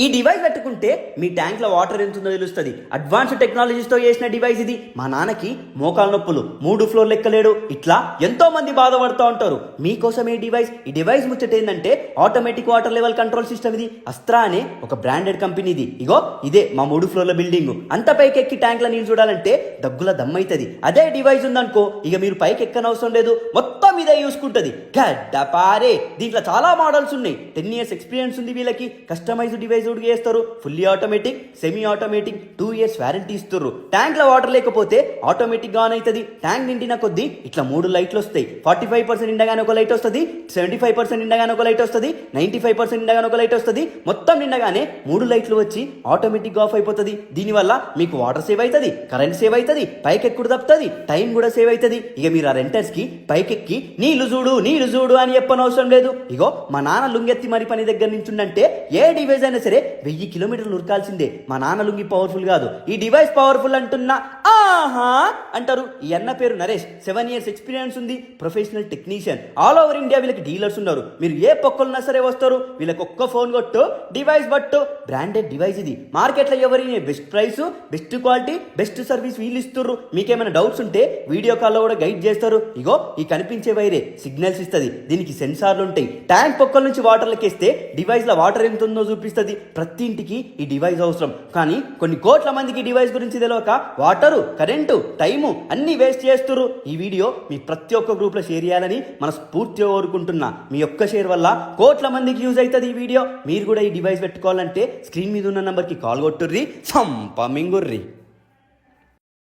ఈ డివైస్ పెట్టుకుంటే మీ ట్యాంక్లో వాటర్ ఎంత ఉందో తెలుస్తుంది. అడ్వాన్స్డ్ టెక్నాలజీస్తో చేసిన డివైస్ ఇది. మా నాన్నకి మోకాలు నొప్పులు, 3 ఫ్లోర్లు ఎక్కలేడు, ఇట్లా ఎంతో మంది బాధపడుతూ ఉంటారు. మీకోసం ఈ డివైస్ ముచ్చట ఏంటంటే automatic water level control system. ఇది అస్త్రా అనే ఒక బ్రాండెడ్ కంపెనీ. ఇది ఇగో ఇదే మా 3 ఫ్లోర్ల బిల్డింగ్. అంత పైకి ఎక్కి ట్యాంక్ల నీళ్ళు చూడాలంటే దగ్గుల దమ్మవుతుంది. అదే డివైస్ ఉందనుకో ఇక మీరు పైకి ఎక్కనవసరం లేదు, మొత్తం ఇదే చూసుకుంటుంది. గడ్డపారే. దీంట్లో చాలా మోడల్స్ ఉన్నాయి. 10 years ఎక్స్పీరియన్స్ ఉంది వీళ్ళకి. కస్టమైజ్డ్ డివైస్ చేస్తారు. Fully automatic, semi automatic, 2 years warranty ఇస్తారు. ట్యాంక్ లో వాటర్ లేకపోతే ఆటోమేటిక్ గా ఆన్ అవుతుంది. ట్యాంక్ నిండిన కొద్దీ ఇట్లా 3 లైట్లు వస్తాయి. 45% నిండగానే ఒక లైట్ వస్తుంది, 75% నిండగానే ఒక లైట్ వస్తుంది, 95% నిండగానే ఒక లైట్ వస్తుంది. మొత్తం నిండగానే 3 లైట్లు వచ్చి ఆటోమేటిక్ గా ఆఫ్ అయిపోతుంది. దీనివల్ల మీకు వాటర్ సేవ్ అవుతుంది, కరెంట్ సేవ్ అవుతుంది, పైకి ఎక్కుడు తప్పుతుంది, టైం కూడా సేవ్ అవుతుంది. ఇక మీరు ఆ రెంటర్స్ కి పైకెక్కి నీళ్లు చూడు అని చెప్పనవసరం లేదు. ఇగో మా నాన్న లుంగెత్తి మరి పని దగ్గర నుంచుండంటే ఏ డివైస్ అయినా సరే 1000 కిలోమీటర్లు ఉరకాల్సిందే. మా నాన్న లుంగి పవర్ఫుల్ కాదు, ఈ డివైస్ పవర్ఫుల్ అంటున్నా ఆహా అంటారు. ఈ అన్న పేరు నరేష్, 7 years ఎక్స్పీరియన్స్ ఉంది, professional technician. All over India వీళ్ళకి డీలర్స్ ఉన్నారు. మీరు ఏ పొక్కలున్నా సరే వస్తారు. వీళ్ళకి ఒక్క ఫోన్ కొట్టు, డివైస్ బట్టు. బ్రాండెడ్ డివైస్ ఇది. మార్కెట్లో ఎవరి best price, best quality, best service వీళ్ళు ఇస్తున్నారు. మీకేమైనా డౌట్స్ ఉంటే వీడియో కాల్లో కూడా గైడ్ చేస్తారు. ఇగో ఈ కనిపించే వైరే సిగ్నల్స్ ఇస్తుంది. దీనికి సెన్సార్లు ఉంటాయి. ట్యాంక్ పొక్కల నుంచి వాటర్లకి వేస్తే డివైస్ లో వాటర్ ఎంత ఉందో చూపిస్తుంది. ప్రతి ఇంటికి ఈ డివైస్ అవసరం. కానీ కొన్ని కోట్ల మందికి ఈ డివైస్ గురించి తెలియక వాటరు, కరెంటు, టైము అన్ని వేస్ట్ చేస్తున్నారు. ఈ వీడియో మీ ప్రతి ఒక్క గ్రూప్ లో షేర్ చేయాలని మనస్ఫూర్తిగా కోరుకుంటున్నా. మీ ఒక్క షేర్ వల్ల కోట్ల మందికి యూజ్ అవుతుంది ఈ వీడియో. మీరు కూడా ఈ డివైస్ పెట్టుకోవాలంటే స్క్రీన్ మీద ఉన్న నంబర్కి కాల్ కొట్టుర్రి, సంపమింగుర్రి.